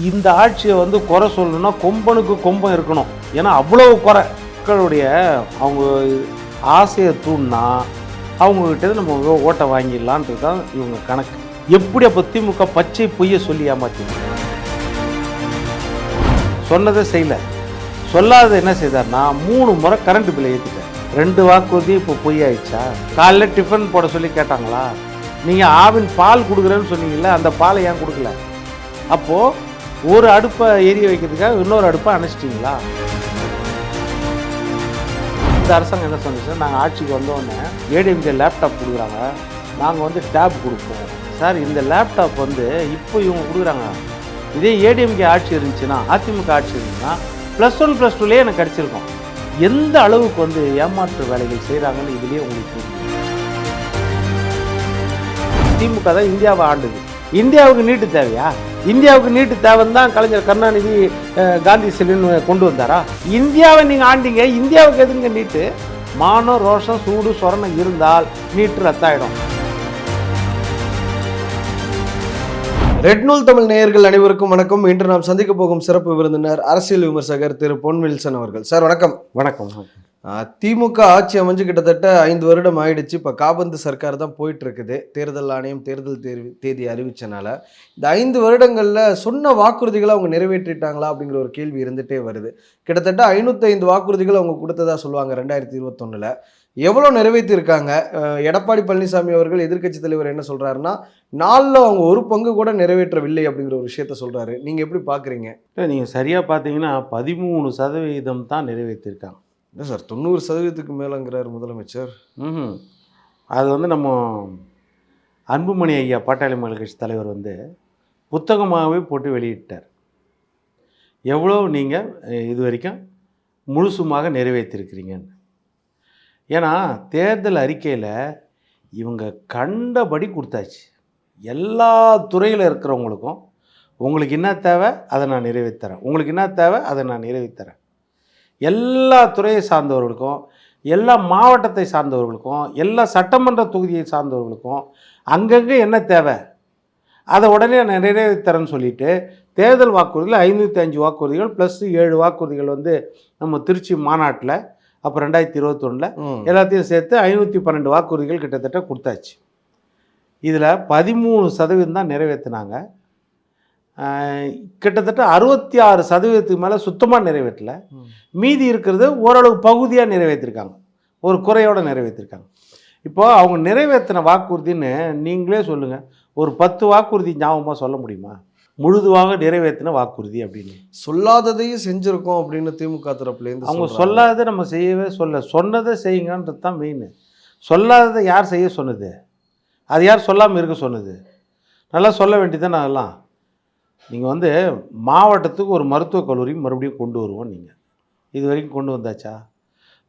இந்த ஆட்சியை வந்து குறை சொல்லணும்னா கொம்பனுக்கு கொம்பம் இருக்கணும். ஏன்னா அவ்வளவு குறை. மக்களுடைய அவங்க ஆசையை தூண்டினா அவங்ககிட்ட நம்ம ஓட்டை வாங்கிடலான்றது தான் இவங்க கணக்கு. எப்படி அப்போ திமுக பச்சை பொய்யை சொல்லி ஏமாத்திங்க? சொன்னதை செய்யலை. சொல்லாத என்ன செய்தார்னா 3 முறை கரண்ட் பில்லை ஏற்றிட்டார். 2 வாக்குறுதி இப்போ பொய் ஆயிடுச்சா? காலைல டிஃபன் போட சொல்லி கேட்டாங்களா? நீங்கள் ஆவின் பால் கொடுக்குறேன்னு சொன்னீங்கல்ல, அந்த பாலை ஏன் கொடுக்கல? அப்போது ஒரு அடுப்பை எரிய வைக்கிறதுக்காக இன்னொரு அடுப்பை அணைச்சிட்டிங்களா? இந்த அரசாங்கம் என்ன சொன்னிச்சு, நாங்கள் ஆட்சிக்கு வந்தோடனே ஏடிஎம்கே லேப்டாப் கொடுக்குறாங்க, நாங்கள் வந்து டேப் கொடுப்போம். சார், இந்த லேப்டாப் வந்து இப்போ இவங்க கொடுக்குறாங்க. இதே ஏடிஎம்கே ஆட்சி இருந்துச்சுன்னா, அதிமுக ஆட்சி இருந்துச்சுன்னா +1 +2லேயே எனக்கு கிடச்சிருக்கும். எந்த அளவுக்கு வந்து ஏமாற்று வேலைகள் செய்கிறாங்கன்னு இதுலேயே உங்களுக்கு தெரியும். திமுக தான் இந்தியாவை ஆண்டுது. இந்தியாவுக்கு நீட்டு தேவையா? இந்தியாவுக்கு நீட்டு தேவைன்னு தான் கலைஞர் கருணாநிதி காந்தி செல்லின்னு கொண்டு வந்தாரா? இந்தியாவை நீங்கள் ஆண்டிங்க, இந்தியாவுக்கு எதுங்க நீட்டு? மானம், ரோஷம், சூடு, சொரணம் இருந்தால் நீட்டு ரத்தாயிடும். ரெட் நூல் தமிழ் நேயர்கள் அனைவருக்கும் வணக்கம். இன்று நாம் சந்திக்க போகும் சிறப்பு விருந்தினர் அரசியல் விமர்சகர் திரு பொன் வில்சன் அவர்கள். சார் வணக்கம். வணக்கம். திமுக ஆட்சி அமைஞ்சு கிட்டத்தட்ட 5 வருடம் ஆயிடுச்சு. இப்போ காபந்து சர்க்கார் தான் போயிட்டு இருக்குது. தேர்தல் ஆணையம் தேர்தல் தேதி அறிவிச்சனால இந்த 5 வருடங்களில் சொன்ன வாக்குறுதிகளை அவங்க நிறைவேற்றிட்டாங்களா அப்படிங்கிற ஒரு கேள்வி இருந்துகிட்டே வருது. கிட்டத்தட்ட 505 வாக்குறுதிகள் அவங்க கொடுத்ததா சொல்லுவாங்க 2021. எவ்வளோ நிறைவேற்றிருக்காங்க? எடப்பாடி பழனிசாமி அவர்கள் எதிர்க்கட்சி தலைவர் என்ன சொல்கிறாருன்னா, 4ல் அவங்க ஒரு பங்கு கூட நிறைவேற்றவில்லை அப்படிங்கிற ஒரு விஷயத்த சொல்கிறாரு. நீங்கள் எப்படி பார்க்குறீங்க? நீங்கள் சரியாக பார்த்தீங்கன்னா 13% தான் நிறைவேற்றிருக்காங்க. இல்லை சார், 90%க்கு மேலேங்கிறார் முதலமைச்சர். அது வந்து நம்ம அன்புமணி ஐயா பாட்டாளி மக்கள் கட்சி தலைவர் வந்து புத்தகமாகவே போட்டு வெளியிட்டார். எவ்வளோ நீங்கள் இது வரைக்கும் முழுசுமாக நிறைவேற்றிருக்கிறீங்கன்னு. ஏன்னா தேர்தல் அறிக்கையில் இவங்க கண்டபடி கொடுத்தாச்சு. எல்லா துறையில் இருக்கிறவங்களுக்கும் உங்களுக்கு என்ன தேவை அதை நான் நிறைவேற்றுறேன், உங்களுக்கு என்ன தேவை அதை நான் நிறைவேற்றுறேன். எல்லா துறையை சார்ந்தவர்களுக்கும், எல்லா மாவட்டத்தை சார்ந்தவர்களுக்கும், எல்லா சட்டமன்ற தொகுதியை சார்ந்தவர்களுக்கும் அங்கங்கே என்ன தேவை அதை உடனே நான் நிறைவேற்றுறேன்னு சொல்லிவிட்டு தேர்தல் வாக்குறுதிகள் 505 வாக்குறுதிகள் +7 வாக்குறுதிகள் வந்து நம்ம திருச்சி மாநாட்டில் அப்போ 2021 எல்லாத்தையும் சேர்த்து 512 வாக்குறுதிகள் கிட்டத்தட்ட கொடுத்தாச்சு. இதில் 13% தான் நிறைவேற்றினாங்க. கிட்டத்தட்ட 66% மேலே சுத்தமாக நிறைவேற்றல. மீதி இருக்கிறது ஓரளவு பகுதியாக நிறைவேற்றிருக்காங்க, ஒரு குறையோடு நிறைவேற்றிருக்காங்க. இப்போது அவங்க நிறைவேற்றின வாக்குறுதின்னு நீங்களே சொல்லுங்கள், ஒரு 10 வாக்குறுதி ஞாபகமாக சொல்ல முடியுமா? முழுதுவாக நிறைவேற்றின வாக்குறுதி அப்படின்னு. சொல்லாததையும் செஞ்சுருக்கோம் அப்படின்னு திமுக தரப்புலேருந்து அவங்க சொல்லாததை நம்ம செய்யவே சொன்னதை செய்யுங்கன்றது தான் மெயின். சொல்லாததை யார் செய்ய சொன்னது? அது யார் சொல்லாமல் இருக்க சொன்னது? நல்லா சொல்ல வேண்டியதான். அதெல்லாம் நீங்கள் வந்து மாவட்டத்துக்கு ஒரு மருத்துவக் கல்லூரி மறுபடியும் கொண்டு வருவோம். நீங்கள் இது வரைக்கும் கொண்டு வந்தாச்சா?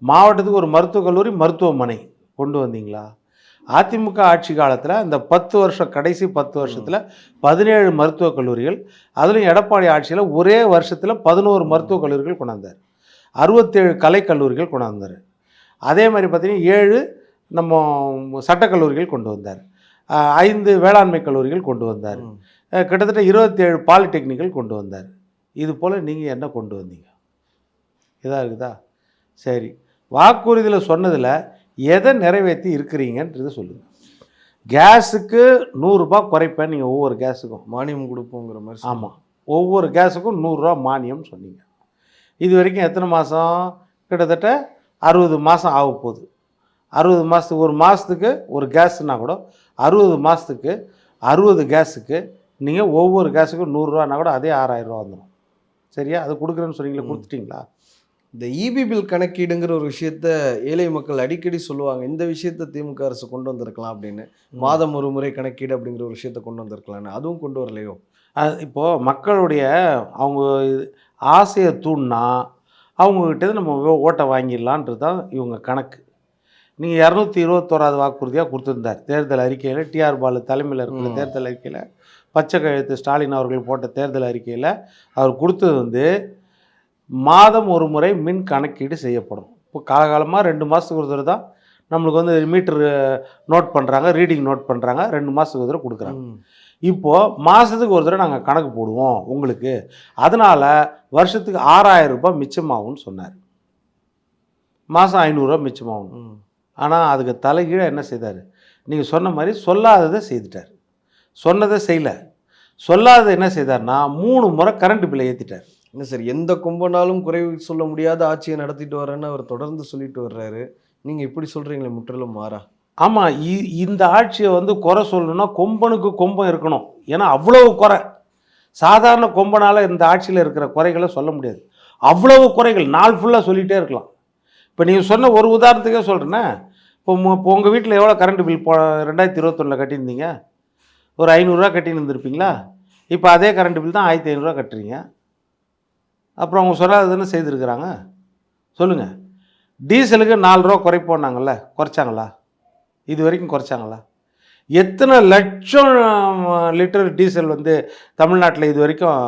மாவட்டத்துக்கு ஒரு மருத்துவக் கல்லூரி, மருத்துவமனை கொண்டு வந்தீங்களா? அதிமுக ஆட்சி காலத்தில் இந்த 10 வருஷம், கடைசி 10 வருஷத்தில் 17 மருத்துவக் கல்லூரிகள், அதுலேயும் எடப்பாடி ஆட்சியில் ஒரே வருஷத்தில் 11 மருத்துவக் கல்லூரிகள் கொண்டாந்தார். 67 கலைக்கல்லூரிகள் கொண்டாந்தார். அதே மாதிரி பார்த்திங்கன்னா 7 நம்ம சட்டக்கல்லூரிகள் கொண்டு வந்தார். 5 வேளாண்மை கல்லூரிகள் கொண்டு வந்தார். கிட்டத்தட்ட 27 பாலிடெக்னிக்கல் கொண்டு வந்தார். இது போல் நீங்கள் என்ன கொண்டு வந்தீங்க? இதாக இருக்குதா? சரி, வாக்குறுதியில் சொன்னதில் எதை நிறைவேற்றி இருக்கிறீங்கன்றது சொல்லுங்கள். கேஸுக்கு 100 ரூபா குறைப்பேன் நீங்கள், ஒவ்வொரு கேஸுக்கும் மானியம் கொடுப்போங்கிற மாதிரி. ஆமாம், ஒவ்வொரு கேஸுக்கும் 100 ரூபா மானியம் சொன்னீங்க. இது வரைக்கும் எத்தனை மாதம்? கிட்டத்தட்ட 60 மாதம் ஆக போகுது. 60 மாதத்துக்கு, ஒரு மாதத்துக்கு ஒரு கேஸுனா கூட 60 மாதத்துக்கு 60 கேஸுக்கு நீங்கள் ஒவ்வொரு கேஸுக்கும் 100 ரூபானா கூட அதே 6000 ரூபா வந்துடும். சரியா? அது கொடுக்குறேன்னு சொன்னீங்களா, கொடுத்துட்டிங்களா? இந்த இபி பில் கணக்கீடுங்கிற ஒரு விஷயத்த ஏழை மக்கள் அடிக்கடி சொல்லுவாங்க. இந்த விஷயத்த திமுக அரசு கொண்டு வந்திருக்கலாம் அப்படின்னு. மாதம் ஒரு முறை கணக்கீடு அப்படிங்கிற ஒரு விஷயத்த கொண்டு வந்திருக்கலான்னு. அதுவும் கொண்டு வரலையோ? இப்போது மக்களுடைய அவங்க ஆசையை தூண்டினா அவங்கக்கிட்ட நம்ம ஓட்டை வாங்கிடலான்றது தான் இவங்க கணக்கு. நீங்கள் 221வது வாக்குறுதியாக கொடுத்துருந்தார் தேர்தல் அறிக்கையில். டிஆர் பாலு தலைமையில் இருக்கிற தேர்தல் அறிக்கையில், பச்சை கழுத்து ஸ்டாலின் அவர்கள் போட்ட தேர்தல் அறிக்கையில் அவர் கொடுத்தது வந்து மாதம் ஒரு முறை மின் கணக்கீடு செய்யப்படும். இப்போ காலகாலமாக 2 மாதத்துக்கு ஒரு தடவை தான் நம்மளுக்கு வந்து மீட்ரு நோட் பண்ணுறாங்க, ரீடிங் நோட் பண்ணுறாங்க, 2 மாதத்துக்கு ஒரு தடவை கொடுக்குறாங்க. இப்போது மாதத்துக்கு ஒரு தடவை நாங்கள் கணக்கு போடுவோம் உங்களுக்கு, அதனால் வருஷத்துக்கு 6000 ரூபாய் மிச்சமாகும்னு சொன்னார். மாதம் 500 ரூபா மிச்சமாகும். ஆனால் அதுக்கு தலைகீழ என்ன செய்தார், நீங்கள் சொன்ன மாதிரி சொல்லாததை செய்துட்டார். சொன்னதை செய்யலை, சொல்லாததை என்ன செய்தார்னா 3 முறை கரண்ட் பில்லை ஏற்றிட்டார். என்ன சார், எந்த கும்பனாலும் குறை சொல்ல முடியாத ஆட்சியை நடத்திட்டு வரேன்னு அவர் தொடர்ந்து சொல்லிட்டு வர்றாரு. நீங்கள் இப்படி சொல்கிறீங்களே முற்றிலும் மாறா. ஆமாம், இந்த ஆட்சியை வந்து குறை சொல்லணும்னா கொம்பனுக்கு கொம்பம் இருக்கணும். ஏன்னா அவ்வளவு குறை, சாதாரண கொம்பனால் இந்த ஆட்சியில் இருக்கிற குறைகளை சொல்ல முடியாது. அவ்வளவு குறைகள் நாள் ஃபுல்லாக சொல்லிகிட்டே இருக்கலாம். இப்போ நீங்கள் சொன்ன ஒரு உதாரணத்துக்கே சொல்கிறேன்னா, இப்போ உங்கள் வீட்டில் எவ்வளோ கரண்ட் பில் 2021 கட்டியிருந்தீங்க? ஒரு 500 ரூபா கட்டின்னு இருந்திருப்பீங்களா? இப்போ அதே கரண்ட் பில் தான் 1500 ரூபா கட்டுறீங்க. அப்புறம் அவங்க சொல்லாததுன்னு செய்திருக்கிறாங்க. சொல்லுங்கள். டீசலுக்கு 4 ரூபா குறைப்போனாங்கல்ல, குறைச்சாங்களா? இது வரைக்கும் குறைச்சாங்களா? எத்தனை லட்சம் லிட்டர் டீசல் வந்து தமிழ்நாட்டில் இது வரைக்கும்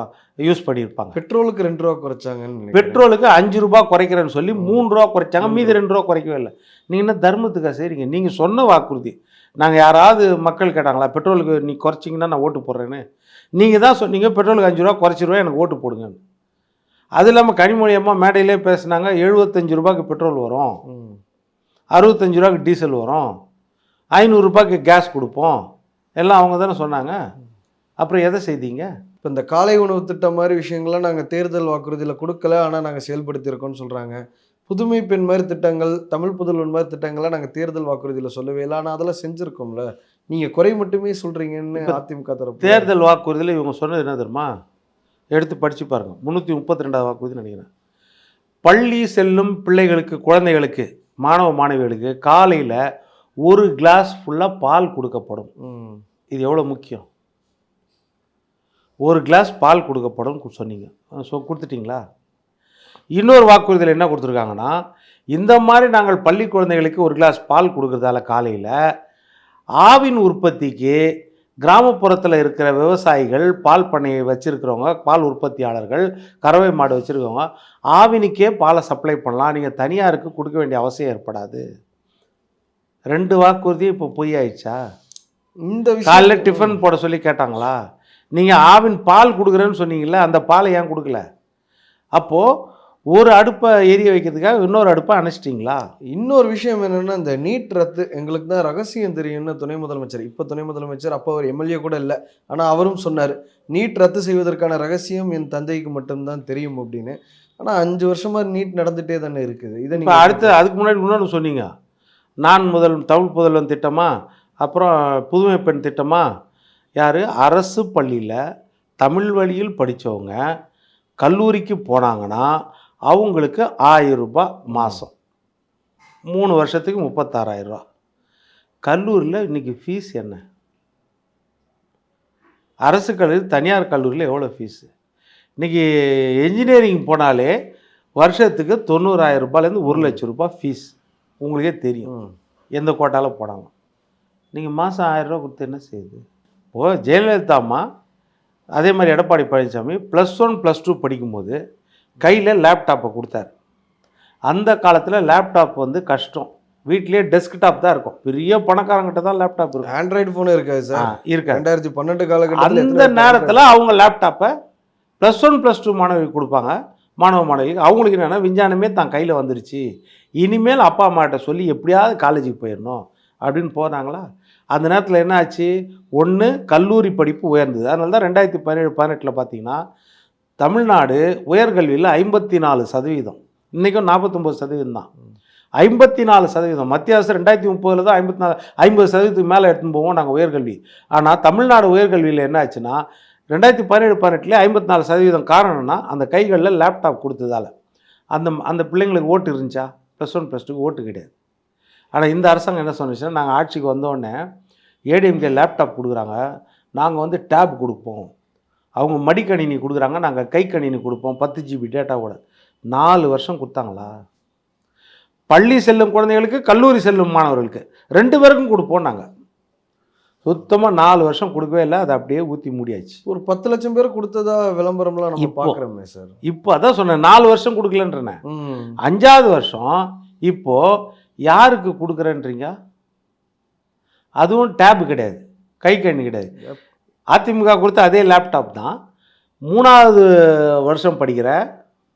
யூஸ் பண்ணியிருப்பாங்க. பெட்ரோலுக்கு 2 ரூபா குறைச்சாங்கன்னு. பெட்ரோலுக்கு 5 ரூபா குறைக்கிறேன்னு சொல்லி 3 ரூபா குறைச்சாங்க, மீதி 2 ரூபா குறைக்கவே இல்லை. நீங்கள் என்ன தர்மத்துக்காக செய்கிறீங்க? நீங்கள் சொன்ன வாக்குறுதி, நாங்கள் யாராவது மக்கள் கேட்டாங்களா பெட்ரோலுக்கு நீ குறைச்சிங்கன்னா நான் ஓட்டு போடுறேன்னு? நீங்கள் தான் சொன்னீங்க பெட்ரோலுக்கு 5 ரூபா குறைச்சிருவா எனக்கு ஓட்டு போடுங்கன்னு. அது இல்லாமல் கனிமொழி அம்மா மேடையிலே பேசுனாங்க, 75 ரூபாய்க்கு பெட்ரோல் வரும், 65 ரூபாய்க்கு டீசல் வரும், 500 ரூபாய்க்கு கேஸ் கொடுப்போம், எல்லாம் அவங்க தானே சொன்னாங்க. அப்புறம் எதை செய்தீங்க? இப்போ இந்த காலை உணவு திட்டம் மாதிரி விஷயங்கள்லாம் நாங்கள் தேர்தல் வாக்குறுதியில் கொடுக்கல, ஆனால் நாங்கள் செயல்படுத்தியிருக்கோம்னு சொல்கிறாங்க. புதுமை பெண் மாதிரி திட்டங்கள், தமிழ் புதல்வன் மாதிரி திட்டங்கள்லாம் நாங்கள் தேர்தல் வாக்குறுதியில் சொல்லவே இல்லை, ஆனால் அதெல்லாம் செஞ்சுருக்கோம்ல. நீங்கள் குறை மட்டுமே சொல்கிறீங்கன்னு அதிமுக தரப்பு. தேர்தல் வாக்குறுதியில் இவங்க சொன்னது என்ன தெரியுமா? எடுத்து படித்து பாருங்கள். 332வது வாக்குறுதி நினைக்கிறேன். பள்ளி செல்லும் பிள்ளைகளுக்கு, குழந்தைகளுக்கு, மாணவ மாணவிகளுக்கு காலையில் 1 கிளாஸ் ஃபுல்லாக பால் கொடுக்கப்படும். இது எவ்வளோ முக்கியம்? 1 கிளாஸ் பால் கொடுக்கப்படும் சொன்னீங்க. கொடுத்துட்டிங்களா? இன்னொரு வாக்குறுதியில் என்ன கொடுத்துருக்காங்கன்னா, இந்த மாதிரி நாங்கள் பள்ளி குழந்தைகளுக்கு 1 கிளாஸ் பால் கொடுக்குறதால காலையில் ஆவின் உற்பத்திக்கு கிராமப்புறத்தில் இருக்கிற விவசாயிகள், பால் பண்ணையை வச்சுருக்கிறவங்க, பால் உற்பத்தியாளர்கள், கறவை மாடு வச்சுருக்கவங்க ஆவினுக்கே பாலை சப்ளை பண்ணலாம், நீங்கள் தனியாருக்கு கொடுக்க வேண்டிய அவசியம் ஏற்படாது. 2 வாக்குறுதி இப்போ பொய் ஆயிடுச்சா? இந்த காலையில் டிஃபன் போட சொல்லி கேட்டாங்களா? நீங்கள் ஆவின் பால் கொடுக்குறேன்னு சொன்னீங்கல்ல, அந்த பாலை ஏன் கொடுக்கல? அப்போது ஒரு அடுப்பை எரிய வைக்கிறதுக்காக இன்னொரு அடுப்பை அணைச்சிட்டிங்களா? இன்னொரு விஷயம் என்னென்னா, இந்த நீட் ரத்து எங்களுக்கு தான் ரகசியம் தெரியும்னு துணை முதலமைச்சர், இப்போ துணை முதலமைச்சர், அப்போ அவர் எம்எல்ஏ கூட இல்லை, ஆனால் அவரும் சொன்னார், நீட் ரத்து செய்வதற்கான ரகசியம் என் தந்தைக்கு மட்டும்தான் தெரியும் அப்படின்னு. ஆனால் 5 வருஷமாக நீட் நடந்துகிட்டே தானே இருக்குது. இதை நீங்கள் அடுத்து அதுக்கு முன்னாடி இன்னொன்று சொன்னீங்க, தமிழ் புதல்வன் திட்டமா, அப்புறம் புதுமை பெண் திட்டமா? யார்? அரசு பள்ளியில் தமிழ் வழியில் படித்தவங்க கல்லூரிக்கு போனாங்கன்னா அவங்களுக்கு 1000 ரூபாய் மாதம், 3 வருஷத்துக்கு 36,000 ரூபா. கல்லூரியில் இன்றைக்கி ஃபீஸ் என்ன? அரசு கல்லூரி, தனியார் கல்லூரியில் எவ்வளோ ஃபீஸு? இன்றைக்கி என்ஜினியரிங் போனாலே வருஷத்துக்கு 90,000 ரூபாயிலேருந்து 1 லட்சம் ரூபாய் ஃபீஸ். உங்களுக்கே தெரியும் எந்த கோட்டாவில் போனாலும். நீங்கள் மாதம் 1000 ரூபா கொடுத்து என்ன செய்யுது? இப்போது ஜெயலலிதா அம்மா, அதே மாதிரி எடப்பாடி பழனிசாமி +1 +2 படிக்கும்போது கையில் லேப்டாப்பை கொடுத்தாரு. அந்த காலத்தில் லேப்டாப் வந்து கஷ்டம், வீட்லேயே டெஸ்க்டாப் தான் இருக்கும், பெரிய பணக்காரங்கிட்ட தான் லேப்டாப் இருக்கும். ஆண்ட்ராய்டு ஃபோன் இருக்காது சார், இருக்காது. 2012 காலகட்டத்தில் அந்த நேரத்தில் அவங்க லேப்டாப்பை +1 +2 மாணவிக்கு கொடுப்பாங்க. மாணவ மாணவிக்கு அவங்களுக்கு என்னென்னா, விஞ்ஞானமே தான் கையில் வந்துருச்சு, இனிமேல் அப்பா அம்மாட்ட சொல்லி எப்படியாவது காலேஜுக்கு போயிடணும் அப்படின்னு போனாங்களா? அந்த நேரத்தில் என்ன ஆச்சு? ஒன்று, கல்லூரி படிப்பு உயர்ந்தது. அதனால தான் 2017-18 பார்த்தீங்கன்னா தமிழ்நாடு உயர்கல்வியில் 54%, இன்றைக்கும் 49% தான். 54%. மத்திய அரசு 2030 தான் 50% மேலே எடுத்துன்னு போவோம் நாங்கள் உயர்கல்வி. ஆனால் தமிழ்நாடு உயர்கல்வியில் என்ன ஆச்சுன்னா 2017-18 54%. காரணம்னா அந்த கைகளில் லேப்டாப் கொடுத்ததால். அந்த பிள்ளைங்களுக்கு ஓட்டு இருந்துச்சா? +1 +2 ஓட்டு கிடையாது. ஆனால் இந்த அரசாங்கம் என்ன சொன்னிச்சுன்னா, நாங்கள் ஆட்சிக்கு வந்தோடனே ஏடிஎம்கே லேப்டாப் கொடுக்குறாங்க, நாங்கள் வந்து டேப் கொடுப்போம், அவங்க மடிக்கணினி கொடுக்குறாங்க, நாங்கள் கை கணினி கொடுப்போம் 10 GB டேட்டாவோட. 4 வருஷம் கொடுத்தாங்களா? பள்ளி செல்லும் குழந்தைகளுக்கு, கல்லூரி செல்லும் மாணவர்களுக்கு 2 பேருக்கும் கொடுப்போம். நாங்கள் சுத்தமாக 4 வருஷம் கொடுக்கவே இல்லை, அதை அப்படியே ஊற்றி மூடியாச்சு. ஒரு 10 லட்சம் பேர் கொடுத்ததா விளம்பரம்லாம் நம்ம பார்க்குறோமே சார். இப்போ அதான் சொன்னேன், 4 வருஷம் கொடுக்கலன்றேன். 5வது வருஷம் இப்போது யாருக்கு கொடுக்குறேன்றீங்க? அதுவும் டேப் கிடையாது, கை கண்ணி கிடையாது. அதிமுக கொடுத்த அதே லேப்டாப் தான் 3வது வருஷம் படிக்கிற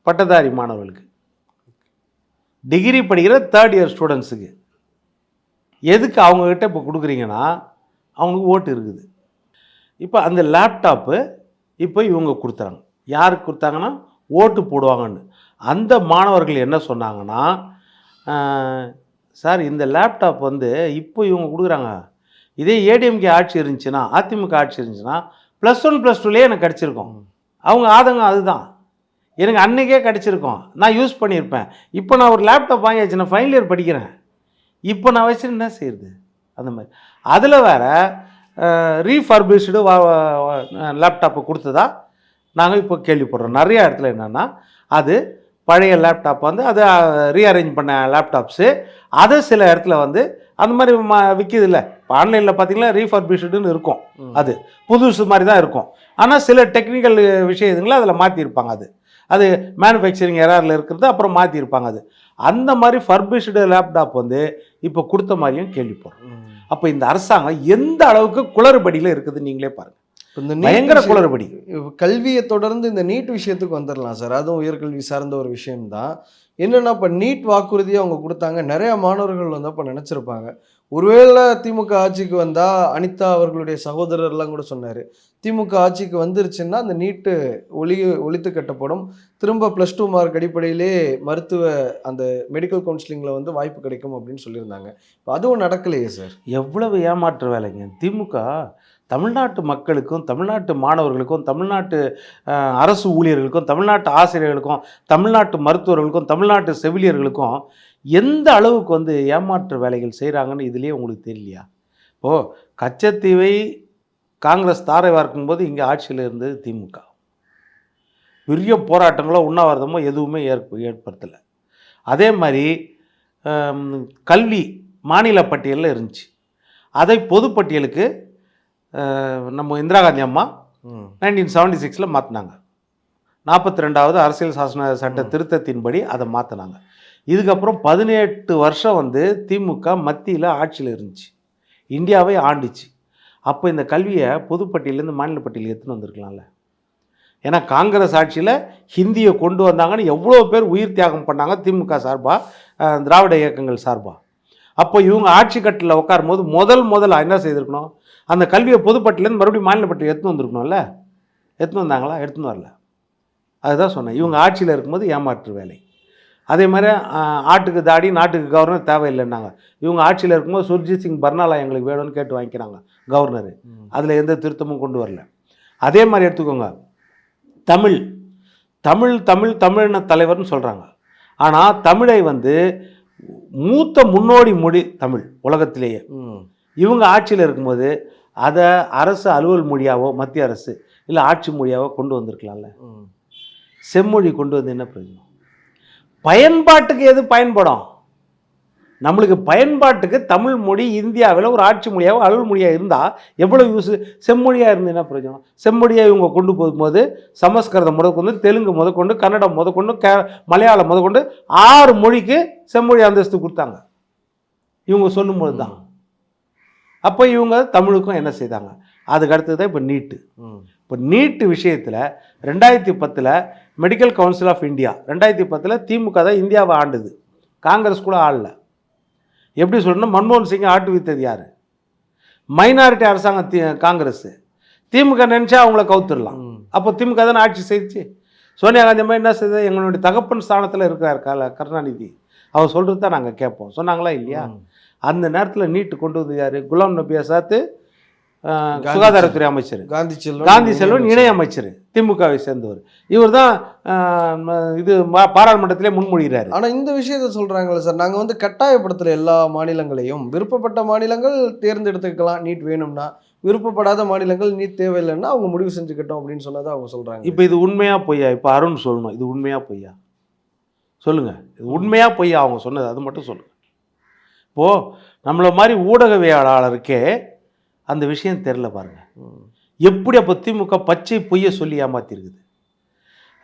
பட்டதாரி மாணவர்களுக்கு, டிகிரி படிக்கிற 3rd இயர் ஸ்டூடெண்ட்ஸுக்கு. எதுக்கு அவங்கக்கிட்ட இப்போ கொடுக்குறீங்கன்னா அவங்களுக்கு ஓட்டு இருக்குது. இப்போ அந்த லேப்டாப்பு இப்போ இவங்க கொடுத்தாங்க. யாருக்கு கொடுத்தாங்கன்னா ஓட்டு போடுவாங்கன்னு. அந்த மாணவர்கள் என்ன சொன்னாங்கன்னா, சார் இந்த லேப்டாப் வந்து இப்போ இவங்க கொடுக்குறாங்க, இதே ஏடிஎம்கே ஆட்சி இருந்துச்சுன்னா, அதிமுக ஆட்சி இருந்துச்சுன்னா +1 +2லேயே எனக்கு கிடச்சிருக்கும். அவங்க ஆதங்கம் அதுதான். எனக்கு அன்றைக்கே கிடச்சிருக்கும், நான் யூஸ் பண்ணியிருப்பேன். இப்போ நான் ஒரு லேப்டாப் வாங்கியாச்சு, நான் ஃபைனல் இயர் படிக்கிறேன், இப்போ நான் வச்சு என்ன செய்யுது அந்த மாதிரி. அதில் வேறு ரீஃபர்பிஷ்டு லேப்டாப்பு கொடுத்ததா நாங்கள் இப்போ கேள்விப்படுறோம். நிறைய இடத்துல என்னென்னா அது பழைய லேப்டாப் வந்து அதை ரீஅரேஞ்ச் பண்ண லேப்டாப்ஸு, அதை சில இடத்துல வந்து அந்த மாதிரி விற்கிது இல்லை. இப்போ ஆன்லைனில் பார்த்தீங்கன்னா ரீஃபர்பிஷ்டுன்னு இருக்கும், அது புதுசு மாதிரி தான் இருக்கும். ஆனால் சில டெக்னிக்கல் விஷயங்களை அதில் மாற்றிருப்பாங்க. அது மேனுஃபேக்சரிங் எரரில் இருக்கிறது அப்புறம் மாற்றிருப்பாங்க. அந்த மாதிரி ஃபர்பிஷ்டு லேப்டாப் வந்து இப்போ கொடுத்த மாதிரியும் கேள்விப்படுறோம். அப்போ இந்த அரசாங்கம் எந்த அளவுக்கு குளறுபடியில் இருக்குது நீங்களே பாருங்கள். இந்த பயங்கர குளறுபடி. கல்வியை தொடர்ந்து இந்த நீட் விஷயத்துக்கு வந்துடலாம் சார். அதுவும் உயர்கல்வி சார்ந்த ஒரு விஷயம்தான். என்னென்னா இப்போ நீட் வாக்குறுதியை அவங்க கொடுத்தாங்க. நிறைய மாணவர்கள் வந்து அப்போ நினச்சிருப்பாங்க, ஒருவேளை திமுக ஆட்சிக்கு வந்தால், அனிதா அவர்களுடைய சகோதரர்லாம் கூட சொன்னார், திமுக ஆட்சிக்கு வந்துருச்சுன்னா அந்த நீட்டு ஒழித்து கட்டப்படும், திரும்ப +2 மார்க் அடிப்படையிலே மருத்துவ அந்த மெடிக்கல் கவுன்சிலிங்கில் வந்து வாய்ப்பு கிடைக்கும் அப்படின்னு சொல்லியிருந்தாங்க. இப்போ அதுவும் நடக்கலையே சார். எவ்வளவு ஏமாற்று வேலைங்க. திமுக தமிழ்நாட்டு மக்களுக்கும், தமிழ்நாட்டு மாணவர்களுக்கும், தமிழ்நாட்டு அரசு ஊழியர்களுக்கும், தமிழ்நாட்டு ஆசிரியர்களுக்கும், தமிழ்நாட்டு மருத்துவர்களுக்கும், தமிழ்நாட்டு செவிலியர்களுக்கும் எந்த அளவுக்கு வந்து ஏமாற்று வேலைகள் செய்கிறாங்கன்னு இதுலேயே உங்களுக்கு தெரியலையா? இப்போது கச்சத்தீவை காங்கிரஸ் தாரை வார்க்கும்போது இங்கே ஆட்சியில் இருந்தது திமுக. பெரிய போராட்டங்களோ உண்ணாவிரதமோ எதுவுமே ஏற்படுத்தலை. அதே மாதிரி கல்வி மாநில பட்டியலில் இருந்துச்சு, அதை பொதுப்பட்டியலுக்கு நம்ம இந்திரா காந்தி அம்மா 1976 மாற்றினாங்க. 42வது அரசியல் சாசன சட்ட திருத்தத்தின்படி அதை மாற்றினாங்க. இதுக்கப்புறம் 18 வருஷம் வந்து திமுக மத்தியில் ஆட்சியில் இருந்துச்சு, இந்தியாவை ஆண்டுச்சு. அப்போ இந்த கல்வியை பொதுப்பட்டியலேருந்து மாநில பட்டியலுக்கு எடுத்துன்னு வந்திருக்கலாம்ல. ஏன்னா காங்கிரஸ் ஆட்சியில் ஹிந்தியை கொண்டு வந்தாங்கன்னு எவ்வளோ பேர் உயிர் தியாகம் பண்ணாங்க திமுக சார்பாக, திராவிட இயக்கங்கள் சார்பாக. அப்போ இவங்க ஆட்சி கட்டில் உட்காரும் போது முதல்ல என்ன செய்திருக்கணும், அந்த கல்வியை பொதுப்பட்டிலேருந்து மறுபடியும் மாநில பட்டியல் எடுத்துன்னு வந்திருக்கணும்ல. எடுத்துன்னு வந்தாங்களா? எடுத்துன்னு வரல. அதுதான் சொன்னேன், இவங்க ஆட்சியில் இருக்கும்போது ஏமாற்று வேலை. அதே மாதிரி ஆட்டுக்கு தாடி நாட்டுக்கு கவர்னர் தேவையில்லைன்னாங்க. இவங்க ஆட்சியில் இருக்கும்போது சுர்ஜித் சிங் பர்னாலா எங்களுக்கு வேணும்னு கேட்டு வாங்கிக்கிறாங்க கவர்னரு. அதில் எந்த திருத்தமும் கொண்டு வரல. அதே மாதிரி எடுத்துக்கோங்க, தமிழ்ன தலைவர்னு சொல்கிறாங்க. ஆனால் தமிழை வந்து மூத்த முன்னோடி மொழி தமிழ் உலகத்திலேயே. இவங்க ஆட்சியில் இருக்கும்போது அதை அரசு அலுவல் மொழியாவோ, மத்திய அரசு இல்லை ஆட்சி மொழியாவோ கொண்டு வந்திருக்கலாம்ல. செம்மொழி கொண்டு வந்து என்ன பிரயோஜனம்? பயன்பாட்டுக்கு எது பயன்படும்? நம்மளுக்கு பயன்பாட்டுக்கு தமிழ் மொழி இந்தியாவில் ஒரு ஆட்சி மொழியாவோ அலுவல் மொழியாக இருந்தால் எவ்வளோ யூஸு. செம்மொழியாக இருந்து என்ன பிரயோஜனம்? செம்மொழியாக இவங்க கொண்டு போகும்போது சமஸ்கிருதம் முதற்கொண்டு, தெலுங்கு முதற்கொண்டு, கன்னடம் முதற்கொண்டு, மலையாளம் முதற்கொண்டு 6 மொழிக்கு செம்மொழி அந்தஸ்து கொடுத்தாங்க இவங்க சொல்லும்போது தான். அப்போ இவங்க தமிழுக்கும் என்ன செய்தாங்க? அதுக்கு அடுத்தது தான் இப்போ நீட்டு. இப்போ நீட்டு விஷயத்தில் 2010 மெடிக்கல் கவுன்சில் ஆஃப் இந்தியா, 2010 திமுக தான் இந்தியாவை ஆண்டுது, காங்கிரஸ் கூட ஆளல. எப்படி சொல்லணும், மன்மோகன் சிங்கை ஆட்டுவித்தது யார்? மைனாரிட்டி அரசாங்கம் காங்கிரஸ். திமுக நினச்சா அவங்கள கவுத்துடலாம். அப்போ திமுக தானே ஆட்சி செய்துச்சு. சோனியா காந்தி அம்மா என்ன செய்தது? எங்களுடைய தகப்பன் ஸ்தானத்தில் இருக்கிறார் கருணாநிதி, அவர் சொல்கிறது தான் நாங்கள் கேட்போம் சொன்னாங்களா இல்லையா? அந்த நேரத்தில் நீட்டு கொண்டு வந்து யார்? குலாம் நபி ஆசாத் சுகாதாரத்துறை அமைச்சர், காந்தி செல்வன் இணை அமைச்சர், திமுகவை சேர்ந்தவர். இவர் தான் இது பாராளுமன்றத்திலே முன்மொழிகிறார். ஆனால் இந்த விஷயத்த சொல்கிறாங்களே சார், நாங்கள் வந்து கட்டாயப்படுத்துகிற எல்லா மாநிலங்களையும், விருப்பப்பட்ட மாநிலங்கள் தேர்ந்தெடுத்துக்கலாம் நீட் வேணும்னா, விருப்பப்படாத மாநிலங்கள் நீட் தேவையில்லைன்னா அவங்க முடிவு செஞ்சுக்கிட்டோம் அப்படின்னு சொன்னதை அவங்க சொல்கிறாங்க. இப்போ இது உண்மையா பொய்யா? இப்போ அருண் சொல்லணும், இது உண்மையா பொய்யா சொல்லுங்கள். இது உண்மையா பொய்யா அவங்க சொன்னது, அது மட்டும் சொல்லுங்கள். இப்போது நம்மளை மாதிரி ஊடகவியலாளருக்கே அந்த விஷயம் தெரில பாருங்கள். எப்படி அப்போ திமுக பச்சை பொய்யை சொல்லி ஏமாற்றிருக்குது.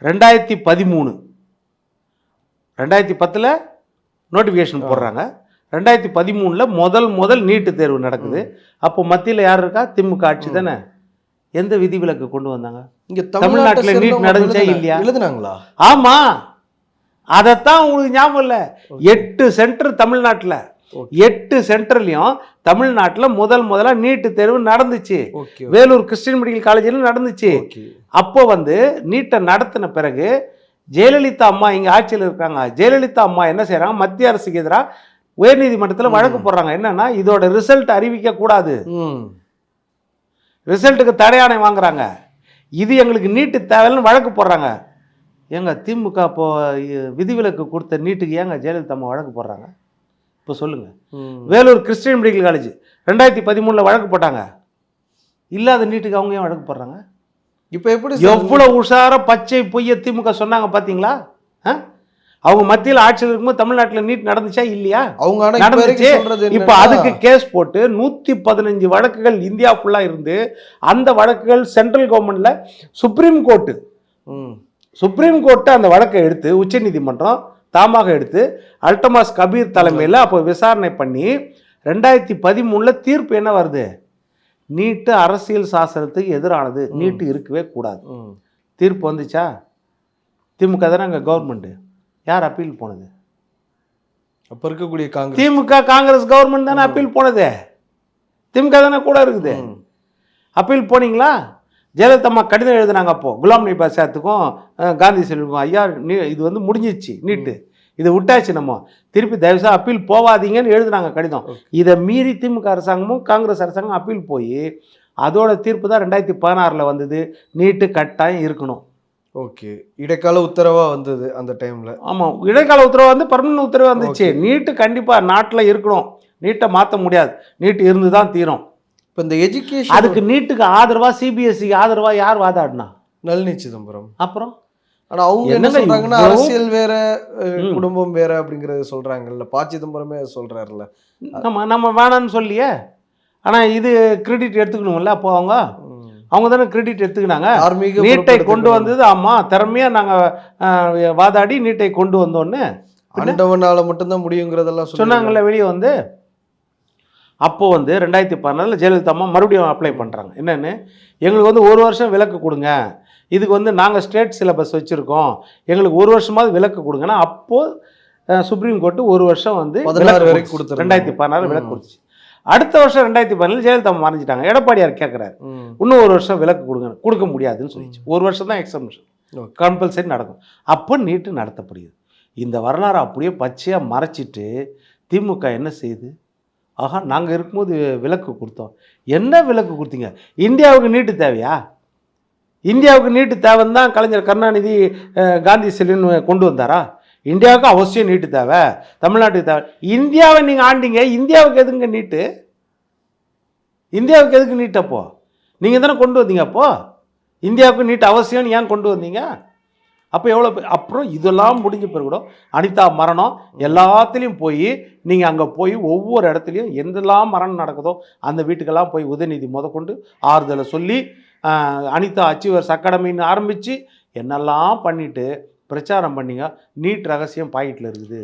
2010 நோட்டிஃபிகேஷன் போடுறாங்க, 2013 முதல் நீட்டு தேர்வு நடக்குது. அப்போ மத்தியில் யார் இருக்கா? திமுக ஆட்சி தானே. எந்த விதிவிலக்கு கொண்டு வந்தாங்க? இங்க தமிழ்நாட்டுல நீட் நடந்துச்சா இல்லையா? எழுதுனாங்களா? ஆமா, அதைத்தான் உங்களுக்கு ஞாபகம் இல்லை. 8 சென்டர் தமிழ்நாட்டில், 8 சென்டர்லையும் தமிழ்நாட்டில் முதல்ல நீட்டு தேர்வு நடந்துச்சு. வேலூர் கிறிஸ்டின் மெடிக்கல் காலேஜில் நடந்துச்சு. அப்போ வந்து நீட்டை நடத்தின பிறகு ஜெயலலிதா அம்மா இங்கே ஆட்சியில் இருக்காங்க. ஜெயலலிதா அம்மா என்ன செய்கிறாங்க, மத்திய அரசுக்கு எதிராக உயர்நீதிமன்றத்தில் வழக்கு போடுறாங்க. என்னன்னா, இதோட ரிசல்ட் அறிவிக்க கூடாது, ரிசல்ட்டுக்கு தடையாணை வாங்குறாங்க, இது எங்களுக்கு நீட்டு தேவைன்னு வழக்கு போடுறாங்க. ஏங்க திமுக இப்போ விதிவிலக்கு கொடுத்த நீட்டுக்கு ஏங்க ஜெயலலிதா அம்மா வழக்கு போடுறாங்க? இப்போ சொல்லுங்கள். வேலூர் கிறிஸ்டியன் மெடிக்கல் காலேஜ் 2013 வழக்கு போட்டாங்க, இல்லாத நீட்டுக்கு அவங்க ஏன் வழக்கு போடுறாங்க? இப்போ எப்படி எவ்வளோ உஷார பச்சை பொய்ய திமுக சொன்னாங்க பார்த்தீங்களா? அவங்க மத்தியில் ஆட்சியில் இருக்கும்போது தமிழ்நாட்டில் நீட் நடந்துச்சா இல்லையா? அவங்க நடந்துச்சு. இப்போ அதுக்கு கேஸ் போட்டு 115 வழக்குகள் இந்தியா ஃபுல்லாக இருந்து அந்த வழக்குகள் சென்ட்ரல் கவர்மெண்ட்ல சுப்ரீம் கோர்ட்டு அந்த வழக்கை எடுத்து உச்சநீதிமன்றம் தாமாக எடுத்து அல்டமாஸ் கபீர் தலைமையில் அப்போ விசாரணை பண்ணி 2013 தீர்ப்பு என்ன வருது? நீட்டு அரசியல் சாசனத்துக்கு எதிரானது, நீட்டு இருக்கவே கூடாது தீர்ப்பு வந்துச்சா? திமுக தானே அங்கே கவர்மெண்ட்டு. யார் அப்பீல் போனது? அப்போ இருக்கக்கூடிய திமுக காங்கிரஸ் கவர்மெண்ட் தானே அப்பீல் போனது. திமுக தானே கூட இருக்குது. அப்பீல் போனீங்களா? ஜெயலலிதா அம்மா கடிதம் எழுதுனாங்க அப்போ குலாம் நபி ஆசாத்துக்கும் காந்தி செல்வம், ஐயா இது வந்து முடிஞ்சிச்சு நீட்டு, இதை விட்டாச்சு, நம்ம திருப்பி தயவுசா அப்பீல் போவாதீங்கன்னு எழுதுனாங்க கடிதம். இதை மீறி திமுக அரசாங்கமும் காங்கிரஸ் அரசாங்கம் அப்பீல் போய் அதோட தீர்ப்பு தான் 2016 வந்தது, நீட்டு கட்டாயம் இருக்கணும். ஓகே, இடைக்கால உத்தரவா வந்தது அந்த டைம்ல. ஆமாம், இடைக்கால உத்தரவு வந்து பர்மனன்ட் உத்தரவு வந்துச்சு. நீட்டு கண்டிப்பாக நாட்டில் இருக்கணும், நீட்டை மாற்ற முடியாது, நீட்டு இருந்து தான் தீரும். இப்போ இந்த எஜுகேஷன் அதுக்கு நீட்டுக்கு ஆதரவா சிபிஎஸ்சிக்கு ஆதரவா யார் வாதாடினா? நளினி சிதம்பரம். அப்புறம் ஆனா அவங்க என்ன சொல்றாங்கன்னா, அரசியல் வேற குடும்பம் வேற அப்படிங்கறத சொல்றாங்கல்ல. ப. சிதம்பரமே சொல்றாருல்ல. நம்ம வேணான்னு சொல்லியே, ஆனா இது கிரெடிட் எடுத்துக்கணும்ல. அப்போ அவங்க தானே கிரெடிட் எடுத்துக்கினாங்க. நீட்டை கொண்டு வந்தது ஆமா, திறமையா நாங்க வாதாடி நீட்டை கொண்டு வந்தோன்னு ஆண்டவனால மட்டும்தான் முடியுங்கிறதெல்லாம் சொன்னாங்கல்ல வெளியே வந்து. அப்போ வந்து 2014 ஜெயலலிதா அம்மா மறுபடியும் அப்ளை பண்ணுறாங்க. என்னென்னு, எங்களுக்கு வந்து 1 வருஷம் விலக்கு கொடுங்க, இதுக்கு வந்து நாங்கள் ஸ்டேட் சிலபஸ் வச்சுருக்கோம், எங்களுக்கு 1 வருஷமாவது விலக்கு கொடுங்கன்னா அப்போது சுப்ரீம் கோர்ட்டு 1 வருஷம் வந்து 16 வரைக்கும் கொடுத்து 2016 விலக்கு கொடுத்துச்சு. அடுத்த வருஷம் 2017 ஜெயலலிதா அம்மா மறைஞ்சிட்டாங்க. எடப்பாடியார் கேட்குறாரு, இன்னும் 1 வருஷம் விலக்கு கொடுங்க, கொடுக்க முடியாதுன்னு சொல்லிச்சு. 1 வருஷம் தான் எக்ஸாமினேஷன் கம்பல்சரி நடக்கும். அப்போ நீட்டு நடத்தப்படுகிறது. இந்த வரலாறு அப்படியே பச்சையாக மறைச்சிட்டு திமுக என்ன செய்யுது? ஆஹா, நாங்கள் இருக்கும்போது விலக்கு கொடுத்தோம். என்ன விலக்கு கொடுத்தீங்க? இந்தியாவுக்கு நீட்டு தேவையா? இந்தியாவுக்கு நீட்டு தேவைன்னு தான் கலைஞர் கருணாநிதி காந்தி செல்லுன்னு கொண்டு வந்தாரா? இந்தியாவுக்கு அவசியம் நீட்டு தேவை, தமிழ்நாட்டுக்கு தேவை. இந்தியாவை நீங்கள் ஆண்டிங்க, இந்தியாவுக்கு எதுங்க நீட்டு? இந்தியாவுக்கு எதுக்கு நீட்? அப்போ நீங்கள் தானே கொண்டு வந்தீங்க. அப்போது இந்தியாவுக்கு நீட் அவசியம்னு ஏன் கொண்டு வந்தீங்க? அப்போ எவ்வளோ? அப்புறம் இதெல்லாம் முடிஞ்ச பிறகு கூட அனிதா மரணம் எல்லாத்துலேயும் போய் நீங்கள் அங்கே போய் ஒவ்வொரு இடத்துலையும் எந்தெல்லாம் மரணம் நடக்குதோ அந்த வீட்டுக்கெல்லாம் போய் உதயநிதி முதற்கொண்டு ஆறுதலை சொல்லி அனிதா அச்சீவர்ஸ் அகாடமின்னு ஆரம்பித்து என்னெல்லாம் பண்ணிவிட்டு பிரச்சாரம் பண்ணிங்க. நீட் ரகசியம் பாக்கெட்டில் இருக்குது.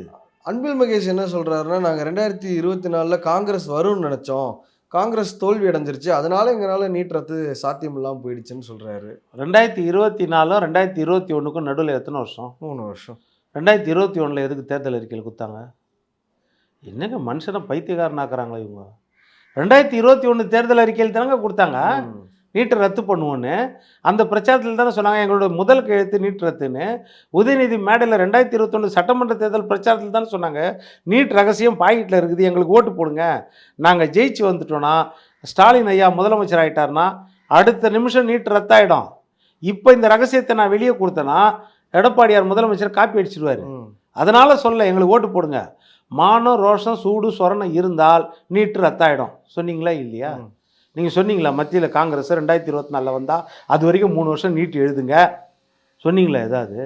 அன்பில் மகேஷ் என்ன சொல்கிறாருன்னா, நாங்கள் 2024 காங்கிரஸ் வரும்னு நினச்சோம், காங்கிரஸ் தோல்வி அடைஞ்சிருச்சு, அதனால எங்களால் நீட் ரத்து சாத்தியம் இல்லாமல் போயிடுச்சுன்னு சொல்கிறாரு. 2024 2021 நடுவில் எத்தனை வருஷம்? 3 வருஷம். 2021 எதுக்கு தேர்தல் அறிக்கையில் கொடுத்தாங்க? என்னங்க மனுஷனை பைத்தியக்காரனாக்குறாங்களா இவங்க? 2021 தேர்தல் அறிக்கையில் தானங்க கொடுத்தாங்க நீட்டை ரத்து பண்ணுவோன்னு. அந்த பிரச்சாரத்தில் தானே சொன்னாங்க எங்களோட முதல் கையெழுத்து நீட் ரத்துன்னு. உதயநிதி மேடையில் 2021 சட்டமன்ற தேர்தல் பிரச்சாரத்தில் தானே சொன்னாங்க நீட் ரகசியம் பாக்கெட்டில் இருக்குது, எங்களுக்கு ஓட்டு போடுங்க, நாங்கள் ஜெயிச்சு வந்துட்டோன்னா, ஸ்டாலின் ஐயா முதலமைச்சர் ஆகிட்டார்னா அடுத்த நிமிஷம் நீட் ரத்தாயிடும். இப்போ இந்த ரகசியத்தை நான் வெளியே கொடுத்தேன்னா எடப்பாடியார் முதலமைச்சர் காப்பி அடிச்சிடுவார். அதனால் சொல்ல எங்களுக்கு ஓட்டு போடுங்க. மானம் ரோஷம் சூடு சொரணம் இருந்தால் நீட்டு ரத்தாயிடும். சொன்னீங்களா இல்லையா? நீங்கள் சொன்னீங்களா மத்தியில் காங்கிரஸ் 2024 வந்தால் அது வரைக்கும் 3 வருஷம் நீட் எழுதுங்க சொன்னீங்களா? ஏதாவது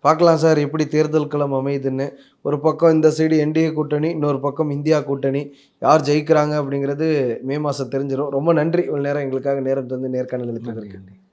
பார்க்கலாம் சார் எப்படி தேர்தல் களம் அமையுதுன்னு. ஒரு பக்கம் இந்த சைடு என்டிஏ கூட்டணி, இன்னொரு பக்கம் இந்தியா கூட்டணி, யார் ஜெயிக்கிறாங்க அப்படிங்கிறது மே மாதம் தெரிஞ்சிடும். ரொம்ப நன்றி இவ்வளோ நேரம் எங்களுக்காக நேரம் தந்து நேர்காணல் எடுத்ததற்கு.